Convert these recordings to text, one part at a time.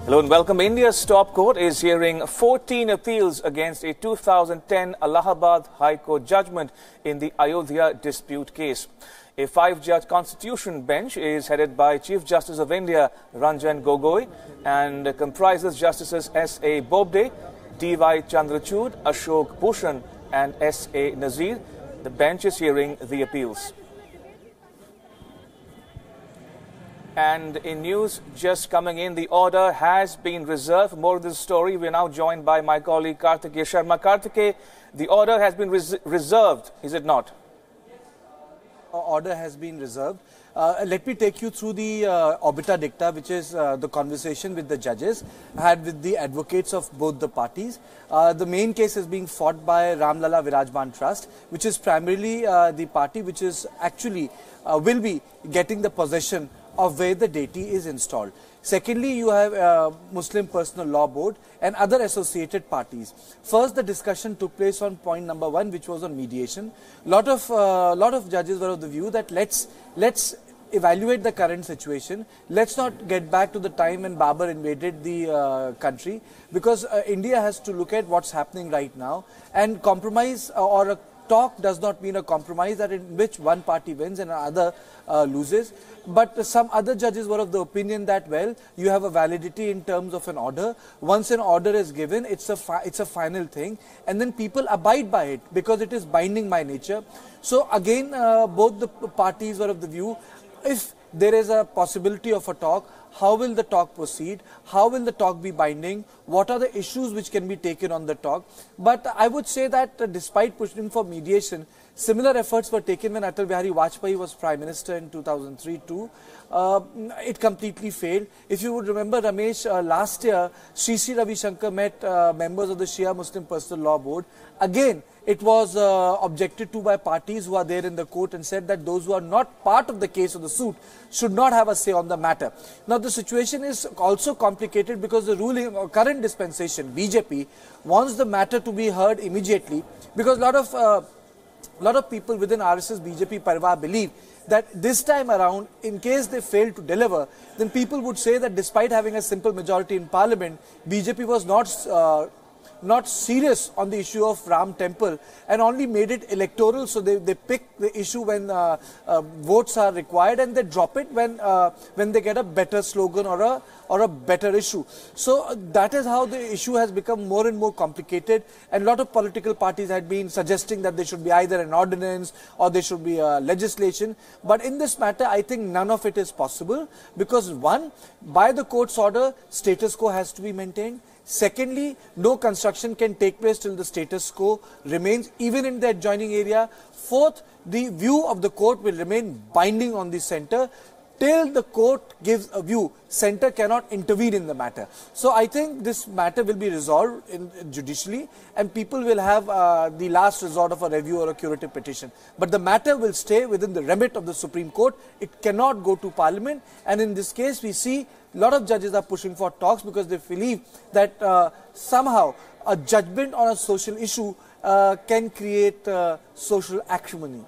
Hello and welcome. India's top court is hearing 14 appeals against a 2010 Allahabad High Court judgment in the Ayodhya dispute case. A 5-judge constitution bench is headed by Chief Justice of India Ram Janambhoomi-Babri and comprises Justices S.A. Bobde, D.Y. Chandrachud, Ashok Bhushan and S.A. Nazir. The bench is hearing the appeals. And in news just coming in, the order has been reserved. For more of this story, we are now joined by my colleague Karthikeya Sharma. Karthikeya, the order has been reserved, is it not? Order has been reserved. Let me take you through the obiter dicta, which is the conversation with the judges had with the advocates of both the parties. The main case is being fought by Ram Lala Virajman Trust, which is primarily the party which is actually will be getting the possession of where the deity is installed. Secondly, you have Muslim Personal Law Board and other associated parties. First, the discussion took place on point number 1, which was on mediation. Lot of judges were of the view that let's evaluate the current situation. Let's not get back to the time when Babur invaded the country, because India has to look at what's happening right now, and compromise or a talk does not mean a compromise that in which one party wins and another loses. But some other judges were of the opinion that, well, you have a validity in terms of an order. Once an order is given, it's a final thing, and then people abide by it because it is binding by nature. So again, both the parties were of the view, if there is a possibility of a talk, how will the talk proceed? How will the talk be binding? What are the issues which can be taken on the talk? But I would say that despite pushing for mediation, similar efforts were taken when Atal Bihari Vajpayee was Prime Minister in 2003 too. It completely failed. If you would remember, Ramesh, last year, Sri Ravi Shankar met members of the Shia Muslim Personal Law Board. Again, it was objected to by parties who are there in the court and said that those who are not part of the case of the suit should not have a say on the matter. Now, the situation is also complicated because the ruling current dispensation, BJP, wants the matter to be heard immediately, because a lot of people within RSS BJP Parva believe that this time around, in case they fail to deliver, then people would say that despite having a simple majority in parliament, BJP was not serious on the issue of Ram Temple and only made it electoral. So they pick the issue when votes are required, and they drop it when they get a better slogan or a better issue. So that is how the issue has become more and more complicated, and a lot of political parties had been suggesting that there should be either an ordinance or there should be legislation. But in this matter, I think none of it is possible, because one, by the court's order, status quo has to be maintained. Secondly, no construction can take place till the status quo remains, even in the adjoining area. Fourth, the view of the court will remain binding on the centre. Till the court gives a view, centre cannot intervene in the matter. So I think this matter will be resolved judicially, and people will have the last resort of a review or a curative petition. But the matter will stay within the remit of the Supreme Court. It cannot go to Parliament, and in this case we see a lot of judges are pushing for talks because they believe that somehow a judgment on a social issue can create social acrimony.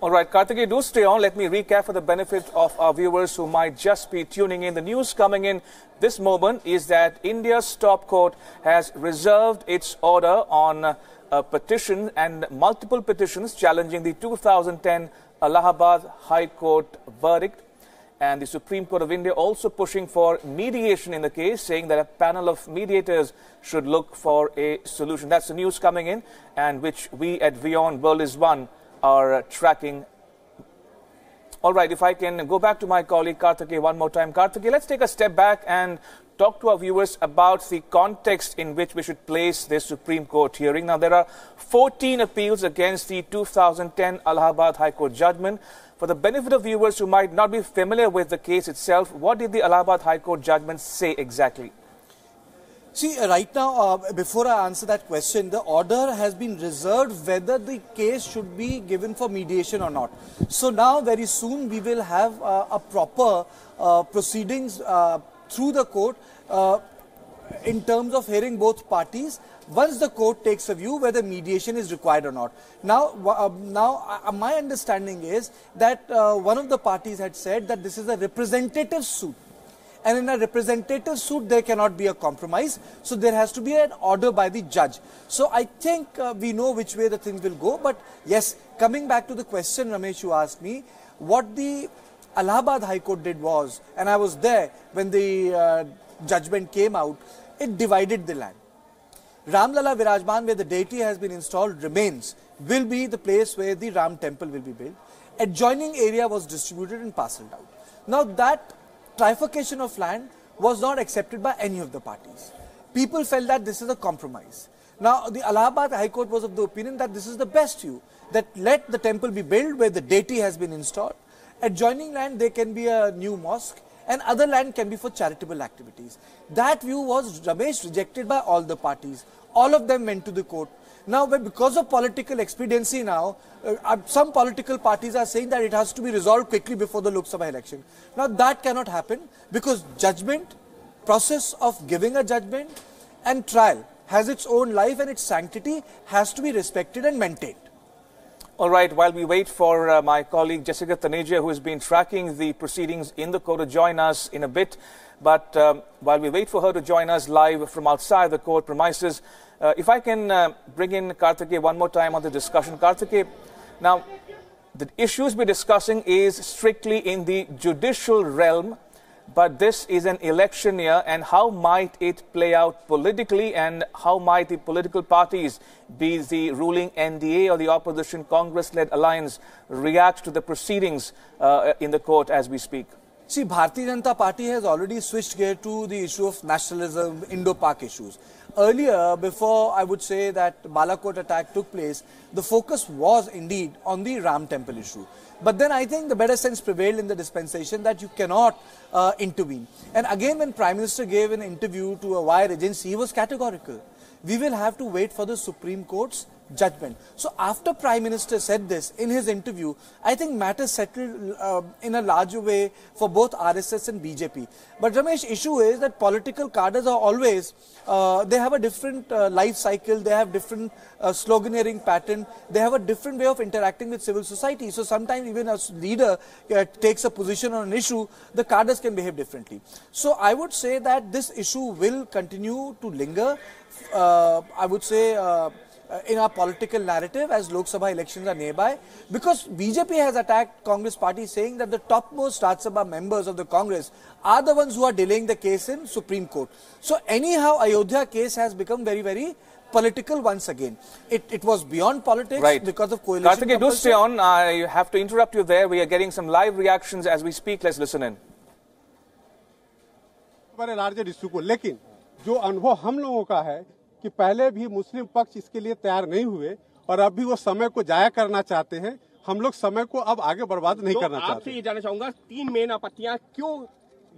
All right, Karthikeya, do stay on. Let me recap for the benefit of our viewers who might just be tuning in. The news coming in this moment is that India's top court has reserved its order on a petition and multiple petitions challenging the 2010 Allahabad High Court verdict. And the Supreme Court of India also pushing for mediation in the case, saying that a panel of mediators should look for a solution. That's the news coming in, and which we at Wion World is One are tracking. All right, if I can go back to my colleague Karthikeya one more time. Karthikeya, let's take a step back and talk to our viewers about the context in which we should place this Supreme Court hearing. Now, there are 14 appeals against the 2010 Allahabad High Court judgment. For the benefit of viewers who might not be familiar with the case itself, what did the Allahabad High Court judgment say exactly? See, right now, before I answer that question, the order has been reserved whether the case should be given for mediation or not. So now, very soon, we will have a proper proceedings through the court in terms of hearing both parties, once the court takes a view whether mediation is required or not. Now, my understanding is that one of the parties had said that this is a representative suit. And in a representative suit, there cannot be a compromise. So there has to be an order by the judge. So I think we know which way the things will go. But yes, coming back to the question, Ramesh, you asked me, what the Allahabad High Court did was, and I was there when the judgment came out, it divided the land. Ramlala Virajman, where the deity has been installed, remains, will be the place where the Ram temple will be built. Adjoining area was distributed and parceled out. Now that trifurcation of land was not accepted by any of the parties. People felt that this is a compromise. Now the Allahabad High Court was of the opinion that this is the best view, that let the temple be built where the deity has been installed. Adjoining land, there can be a new mosque, and other land can be for charitable activities. That view was, Ramesh, rejected by all the parties. All of them went to the court. Now, because of political expediency now, some political parties are saying that it has to be resolved quickly before the Lok Sabha election. Now, that cannot happen because judgment, process of giving a judgment and trial has its own life and its sanctity has to be respected and maintained. All right, while we wait for my colleague Jessica Taneja, who has been tracking the proceedings in the court, to join us in a bit. But while we wait for her to join us live from outside the court premises, if I can bring in Karthikeya one more time on the discussion. Karthikeya, now the issues we're discussing is strictly in the judicial realm, but this is an election year, and how might it play out politically, and how might the political parties, be the ruling NDA or the opposition Congress-led alliance, react to the proceedings in the court as we speak? See, Bharatiya Janata Party has already switched gear to the issue of nationalism, Indo-Pak issues. Earlier, before I would say that Balakot attack took place, the focus was indeed on the Ram temple issue. But then I think the better sense prevailed in the dispensation that you cannot intervene. And again, when Prime Minister gave an interview to a wire agency, he was categorical. We will have to wait for the Supreme Court's judgment. So after Prime Minister said this in his interview, I think matters settled in a larger way for both RSS and BJP. But Ramesh, issue is that political cadres are always, they have a different life cycle, they have different sloganeering pattern, they have a different way of interacting with civil society. So sometimes even a leader takes a position on an issue, the cadres can behave differently. So I would say that this issue will continue to linger, I would say, in our political narrative as Lok Sabha elections are nearby, because BJP has attacked Congress party saying that the topmost Rajya Sabha members of the Congress are the ones who are delaying the case in Supreme Court. So anyhow, Ayodhya case has become very, very political once again. It was beyond politics, right, because of coalition. Karthikeya, do stay on. I have to interrupt you there. We are getting some live reactions as we speak. Let's listen in. बड़े larger issue को, लेकिन जो अनुभव हम लोगों का है कि पहले भी मुस्लिम पक्ष इसके लिए तैयार नहीं हुए और अब भी वो समय को जाया करना चाहते हैं। हम लोग समय को अब आगे बर्बाद नहीं करना चाहते। आपसे ये जानना चाहूंगा, 3 मेन आपत्तियां क्यों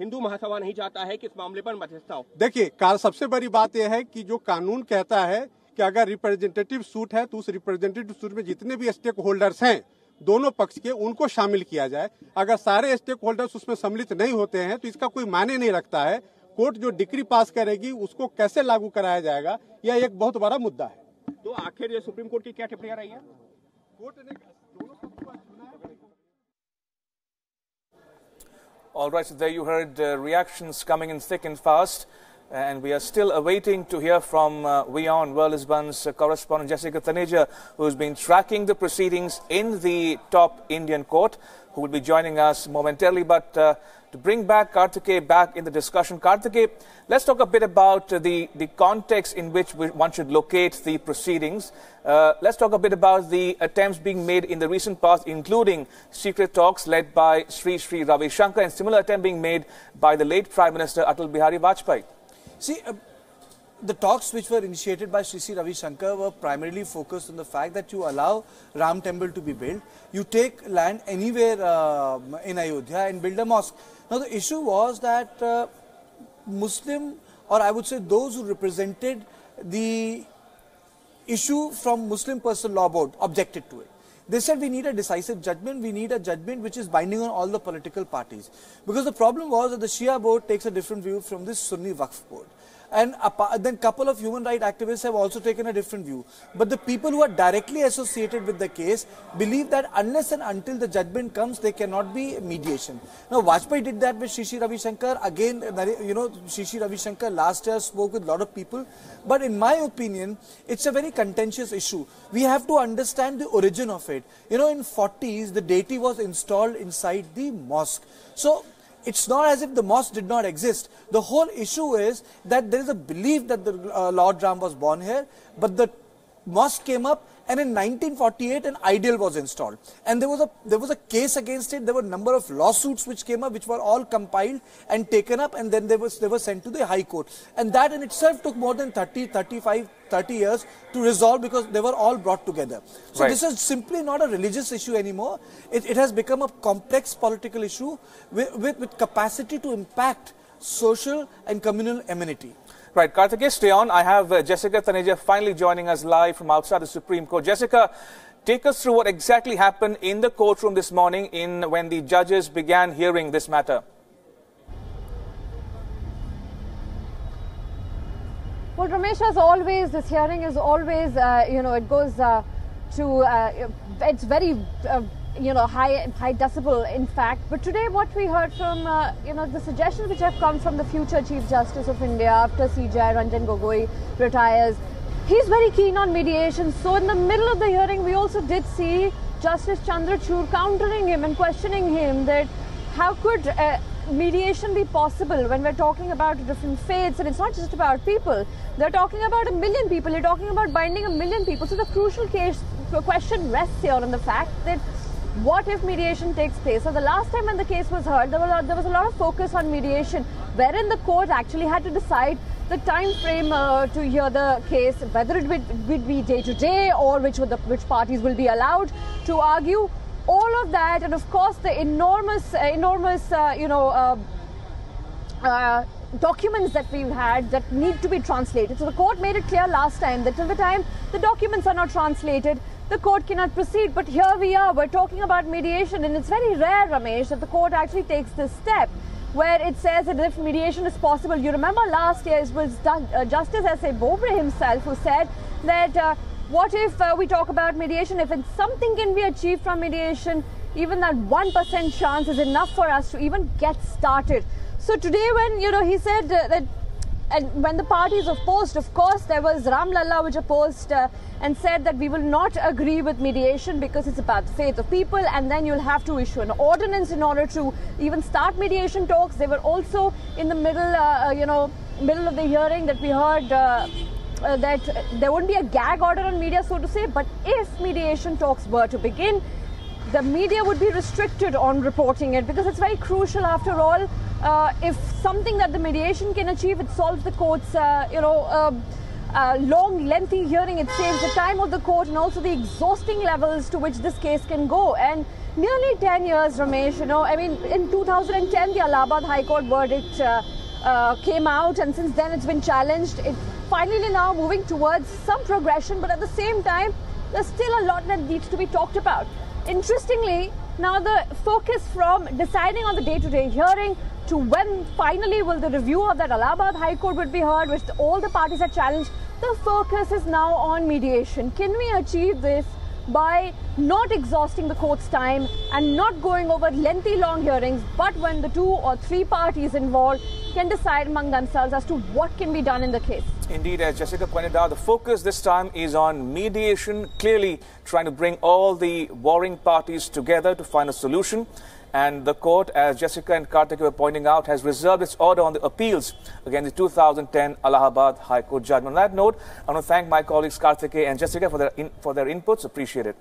हिंदू महासभा नहीं चाहता है कि इस मामले पर मध्यस्थता हो? देखिए, सबसे बड़ी बात यह है कि जो कानून कहता है कि अगर रिप्रेजेंटेटिव सूट है तो उस रिप्रेजेंटेटिव सूट में जितने भी स्टेक होल्डर्स हैं दोनों पक्ष के, उनको शामिल किया जाए। अगर सारे स्टेक होल्डर्स उसमें सम्मिलित नहीं होते हैं तो इसका कोई मायने नहीं रखता है। कोर्ट जो डिक्री पास करेगी उसको कैसे लागू कराया जाएगा, यह एक बहुत बड़ा मुद्दा है। तो आखिर सुप्रीम कोर्ट की क्या टिप्पणियां रही हैं? कोर्ट ने दोनों पक्ष को चुना है। All right, so there you heard reactions coming in thick and fast, and we are still awaiting to hear from Wion, World Lisbon's correspondent Jessica Taneja, who's been tracking the proceedings in the top Indian court, who will be joining us momentarily. But to bring back Karthikeya back in the discussion, Karthikeya, let's talk a bit about the context in which one should locate the proceedings. Let's talk a bit about the attempts being made in the recent past, including secret talks led by Sri Ravi Shankar, and similar attempt being made by the late Prime Minister Atal Bihari Vajpayee. See, the talks which were initiated by Sri Ravi Shankar were primarily focused on the fact that you allow Ram temple to be built. You take land anywhere in Ayodhya and build a mosque. Now the issue was that Muslim, or I would say those who represented the issue from Muslim Personal Law Board, objected to it. They said we need a decisive judgment, we need a judgment which is binding on all the political parties. Because the problem was that the Shia board takes a different view from the Sunni Waqf board. And then couple of human rights activists have also taken a different view. But the people who are directly associated with the case believe that unless and until the judgment comes, there cannot be mediation. Now, Vajpayee did that with Shri Ravi Shankar. Again, you know, Shri Ravi Shankar last year spoke with a lot of people. But in my opinion, it's a very contentious issue. We have to understand the origin of it. You know, in 40s, the deity was installed inside the mosque. So, it's not as if the mosque did not exist. The whole issue is that there is a belief that the Lord Ram was born here, but the mosque came up, and in 1948 an ideal was installed, and there was a case against it. There were a number of lawsuits which came up, which were all compiled and taken up, and then they were sent to the High Court, and that in itself took more than 30 years to resolve, because they were all brought together. So this is simply not a religious issue anymore. It has become a complex political issue with capacity to impact social and communal amenity. Right, Karthikeya, stay on. I have Jessica Taneja finally joining us live from outside the Supreme Court. Jessica, take us through what exactly happened in the courtroom this morning when the judges began hearing this matter. Well, Ramesh, as always, this hearing is always, you know, it goes it's very, you know, high decibel, in fact. But today what we heard from, you know, the suggestions which have come from the future Chief Justice of India after CJI Ranjan Gogoi retires, he's very keen on mediation. So in the middle of the hearing, we also did see Justice Chandrachud countering him and questioning him that how could mediation be possible when we're talking about different faiths, and it's not just about people. They're talking about 1 million people. You're talking about binding 1 million people. So the crucial question rests here on the fact that what if mediation takes place? So the last time when the case was heard, there was a lot of focus on mediation, wherein the court actually had to decide the time frame to hear the case, whether it would be day to day, or which parties will be allowed to argue. All of that, and of course the enormous you know, documents that we've had that need to be translated. So the court made it clear last time that till the time the documents are not translated, the court cannot proceed. But here we are, we're talking about mediation, and it's very rare, Ramesh, that the court actually takes this step where it says that if mediation is possible. You remember last year it was Justice S.A. Bobri himself who said that what if we talk about mediation, if something can be achieved from mediation, even that 1% chance is enough for us to even get started. So today when, you know, he said that, and when the parties opposed, of course, there was Ram Lalla which opposed and said that we will not agree with mediation because it's about the faith of people, and then you'll have to issue an ordinance in order to even start mediation talks. They were also in the middle, you know, middle of the hearing that we heard that there wouldn't be a gag order on media, so to say, but if mediation talks were to begin, the media would be restricted on reporting it, because it's very crucial after all. If something that the mediation can achieve, it solves the court's, you know, long, lengthy hearing. It saves the time of the court and also the exhausting levels to which this case can go. And nearly 10 years, Ramesh, you know, I mean, in 2010, the Allahabad High Court verdict came out, and since then it's been challenged. It's finally now moving towards some progression, but at the same time, there's still a lot that needs to be talked about. Interestingly, now the focus from deciding on the day-to-day hearing to when finally will the review of that Allahabad High Court would be heard, which all the parties are challenged, the focus is now on mediation. Can we achieve this by not exhausting the court's time and not going over lengthy long hearings, but when the 2 or 3 parties involved can decide among themselves as to what can be done in the case. Indeed, as Jessica pointed out, the focus this time is on mediation, clearly trying to bring all the warring parties together to find a solution. And the court, as Jessica and Karthikeya were pointing out, has reserved its order on the appeals against the 2010 Allahabad High Court judgment. On that note, I want to thank my colleagues Karthikeya and Jessica for their inputs. Appreciate it.